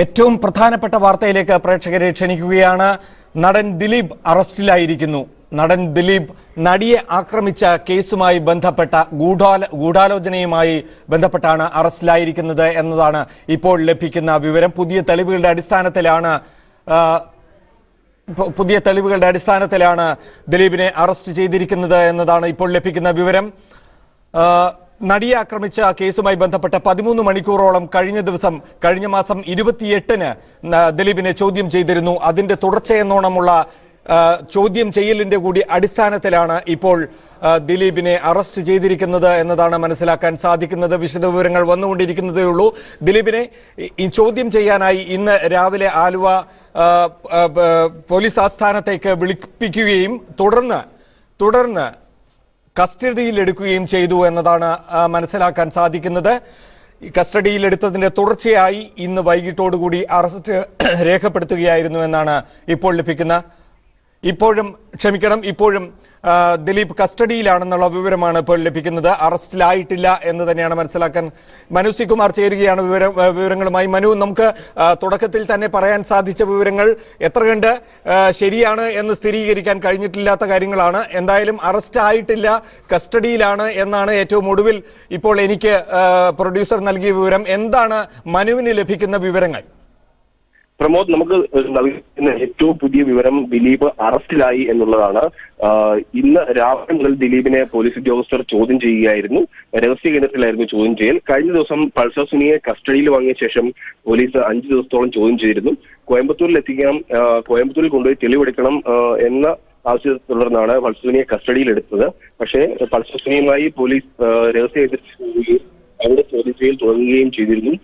ഏറ്റവും പ്രധാനപ്പെട്ട വാർത്തയിലേക്ക് പ്രേക്ഷകരെ ക്ഷണിക്കുകയാണ്. നടൻ ദിലീപ് അറസ്റ്റിലായിരിക്കുന്നു. നടൻ ദിലീപ് നടിയെ ആക്രമിച്ച കേസുമായി ബന്ധപ്പെട്ട ഗൂഢാലോചനയുമായി ബന്ധപ്പെട്ടാണ് അറസ്റ്റിലായിരിക്കുന്നത് എന്നതാണ് ഇപ്പോൾ ലഭിക്കുന്ന വിവരം. പുതിയ തെളിവുകളുടെ അടിസ്ഥാനത്തിലാണ് ദിലീപിനെ അറസ്റ്റ് ചെയ്തിരിക്കുന്നത് എന്നതാണ് ഇപ്പോൾ ലഭിക്കുന്ന വിവരം. നടിയെ ആക്രമിച്ച കേസുമായി ബന്ധപ്പെട്ട 13 മണിക്കൂറോളം കഴിഞ്ഞ മാസം 28-ന് ദിലീപിനെ ചോദ്യം ചെയ്തിരുന്നു. അതിന്റെ തുടർച്ചയെന്നോണമുള്ള ചോദ്യം ചെയ്യലിന്റെ കൂടി അടിസ്ഥാനത്തിലാണ് ഇപ്പോൾ ദിലീപിനെ അറസ്റ്റ് ചെയ്തിരിക്കുന്നത് എന്നതാണ് മനസ്സിലാക്കാൻ സാധിക്കുന്നത്. വിശദവിവരങ്ങൾ വന്നുകൊണ്ടിരിക്കുന്നതേ ഉള്ളൂ. ദിലീപിനെ ചോദ്യം ചെയ്യാനായി ഇന്ന് രാവിലെ ആലുവ പോലീസ് ആസ്ഥാനത്തേക്ക് വിളിപ്പിക്കുകയും തുടർന്ന് കസ്റ്റഡിയിലെടുക്കുകയും ചെയ്തു എന്നതാണ് മനസ്സിലാക്കാൻ സാധിക്കുന്നത്. കസ്റ്റഡിയിലെടുത്തതിന്റെ തുടർച്ചയായി ഇന്ന് വൈകിട്ടോടുകൂടി അറസ്റ്റ് രേഖപ്പെടുത്തുകയായിരുന്നു എന്നാണ് ഇപ്പോൾ ലഭിക്കുന്ന ഇപ്പോഴും ദിലീപ് കസ്റ്റഡിയിലാണെന്നുള്ള വിവരമാണ് ഇപ്പോൾ ലഭിക്കുന്നത്. അറസ്റ്റിലായിട്ടില്ല എന്ന് തന്നെയാണ് മനസ്സിലാക്കാൻ. മനു സി കുമാർ ചേരുകയാണ് വിവരങ്ങളുമായി. മനു, നമുക്ക് തുടക്കത്തിൽ തന്നെ പറയാൻ സാധിച്ച വിവരങ്ങൾ എത്ര കണ്ട് ശരിയാണ് എന്ന് സ്ഥിരീകരിക്കാൻ കഴിഞ്ഞിട്ടില്ലാത്ത കാര്യങ്ങളാണ്. എന്തായാലും അറസ്റ്റ് ആയിട്ടില്ല, കസ്റ്റഡിയിലാണ് എന്നാണ് ഏറ്റവും ഒടുവിൽ ഇപ്പോൾ എനിക്ക് പ്രൊഡ്യൂസർ നൽകിയ വിവരം. എന്താണ് മനുവിന് ലഭിക്കുന്ന വിവരങ്ങൾ? പ്രമോദ്, നമുക്ക് നൽകുന്ന ഏറ്റവും പുതിയ വിവരം ദിലീപ് അറസ്റ്റിലായി എന്നുള്ളതാണ്. ഇന്ന് രാവിലെ മുതൽ ദിലീപിനെ പോലീസ് ഉദ്യോഗസ്ഥർ ചോദ്യം ചെയ്യുകയായിരുന്നു. രഹസ്യ കേന്ദ്രത്തിലായിരുന്നു ചോദ്യം ചെയ്യൽ. കഴിഞ്ഞ ദിവസം പൾസർ സുനിയെ കസ്റ്റഡിയിൽ വാങ്ങിയ ശേഷം പോലീസ് 5 ദിവസത്തോളം ചോദ്യം ചെയ്തിരുന്നു. കോയമ്പത്തൂരിൽ എത്തിക്കണം, കോയമ്പത്തൂരിൽ കൊണ്ടുപോയി തെളിവെടുക്കണം എന്ന ആവശ്യത്തെ തുടർന്നാണ് പൾസർ സുനിയെ കസ്റ്റഡിയിലെടുത്തത്. പക്ഷേ പൾസർ സുനിയുമായി പോലീസ് രഹസ്യ കേന്ദ്രത്തിൽ പോവുകയും അവിടെ ചോദ്യം ചെയ്യൽ തുടങ്ങുകയും ചെയ്തിരുന്നു.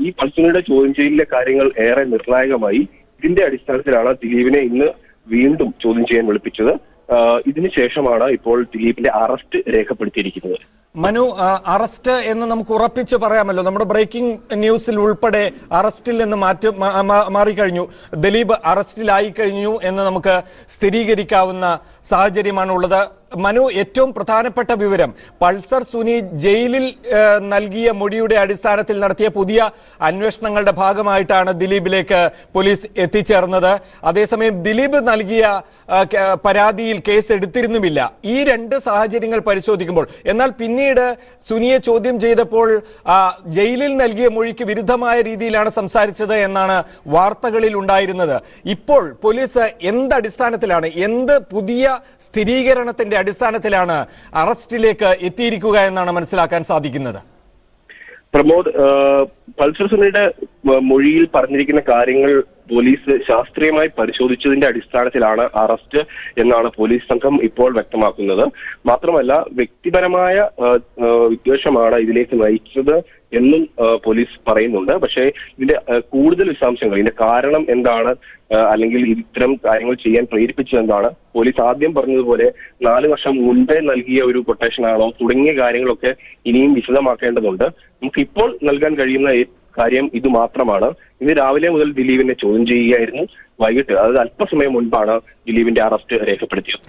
ഈ പൾസറിയുടെ ചോദ്യം ചെയ്യലിലെ കാര്യങ്ങൾ ഏറെ നിർണായകമായി. ഇതിന്റെ അടിസ്ഥാനത്തിലാണ് ദിലീപിനെ ഇന്ന് വീണ്ടും ചോദ്യം ചെയ്യാൻ വിളിപ്പിച്ചത്. ഇതിനുശേഷമാണ് ഇപ്പോൾ ദിലീപിന്റെ അറസ്റ്റ് രേഖപ്പെടുത്തിയിരിക്കുന്നത്. മനു, അറസ്റ്റ് എന്ന് നമുക്ക് ഉറപ്പിച്ച് പറയാമല്ലോ. നമ്മുടെ ബ്രേക്കിംഗ് ന്യൂസിൽ ഉൾപ്പെടെ അറസ്റ്റിൽ നിന്ന് മാറിക്കഴിഞ്ഞു. ദിലീപ് അറസ്റ്റിലായി കഴിഞ്ഞു എന്ന് നമുക്ക് സ്ഥിരീകരിക്കാവുന്ന സാഹചര്യമാണുള്ളത്. മനു, ഏറ്റവും പ്രധാനപ്പെട്ട വിവരം, പൾസർ സുനി ജയിലിൽ നൽകിയ മൊഴിയുടെ അടിസ്ഥാനത്തിൽ നടത്തിയ പുതിയ അന്വേഷണങ്ങളുടെ ഭാഗമായിട്ടാണ് ദിലീപിലേക്ക് പോലീസ് എത്തിച്ചേർന്നത്. അതേസമയം ദിലീപ് നൽകിയ പരാതിയിൽ കേസ് എടുത്തിരുന്നുമില്ല. ഈ 2 സാഹചര്യങ്ങൾ പരിശോധിക്കുമ്പോൾ, എന്നാൽ പിന്നീട് സുനിയെ ചോദ്യം ചെയ്തപ്പോൾ ജയിലിൽ നൽകിയ മൊഴിക്ക് വിരുദ്ധമായ രീതിയിലാണ് സംസാരിച്ചത് എന്നാണ് വാർത്തകളിൽ ഉണ്ടായിരുന്നത്. ഇപ്പോൾ പോലീസ് എന്തടിസ്ഥാനത്തിലാണ്, എന്ത് പുതിയ സ്ഥിരീകരണത്തിന്റെ അടിസ്ഥാനത്തിലാണ് അറസ്റ്റിലേക്ക് എത്തിയിരിക്കുക എന്നാണ് മനസ്സിലാക്കാൻ സാധിക്കുന്നത്? പ്രമോദ്, പൾസർ സുനിയുടെ മൊഴിയിൽ പറഞ്ഞിരിക്കുന്ന കാര്യങ്ങൾ പോലീസ് ശാസ്ത്രീയമായി പരിശോധിച്ചതിന്റെ അടിസ്ഥാനത്തിലാണ് അറസ്റ്റ് എന്നാണ് പോലീസ് സംഘം ഇപ്പോൾ വ്യക്തമാക്കുന്നത്. മാത്രമല്ല, വ്യക്തിപരമായ വിദ്വേഷമാണ് ഇതിലേക്ക് നയിച്ചത് എന്നും പോലീസ് പറയുന്നുണ്ട്. പക്ഷേ ഇതിന്റെ കൂടുതൽ വിശദാംശങ്ങൾ, ഇതിന്റെ കാരണം എന്താണ്, അല്ലെങ്കിൽ ഇത്തരം കാര്യങ്ങൾ ചെയ്യാൻ പ്രേരിപ്പിച്ചത് എന്താണ്, പോലീസ് ആദ്യം പറഞ്ഞതുപോലെ 4 വർഷം മുൻപേ നൽകിയ ഒരു കൊട്ടേഷനാണോ തുടങ്ങിയ കാര്യങ്ങളൊക്കെ ഇനിയും വിശദമാക്കേണ്ടതുണ്ട്. നമുക്ക് ഇപ്പോൾ നൽകാൻ കഴിയുന്ന കാര്യം ഇത് മാത്രമാണ്. ഇന്ന് രാവിലെ മുതൽ ദിലീപിനെ ചോദ്യം ചെയ്യുകയായിരുന്നു. വൈകിട്ട്, അതായത് അല്പസമയം മുൻപാണ് ദിലീപിന്റെ അറസ്റ്റ് രേഖപ്പെടുത്തിയത്.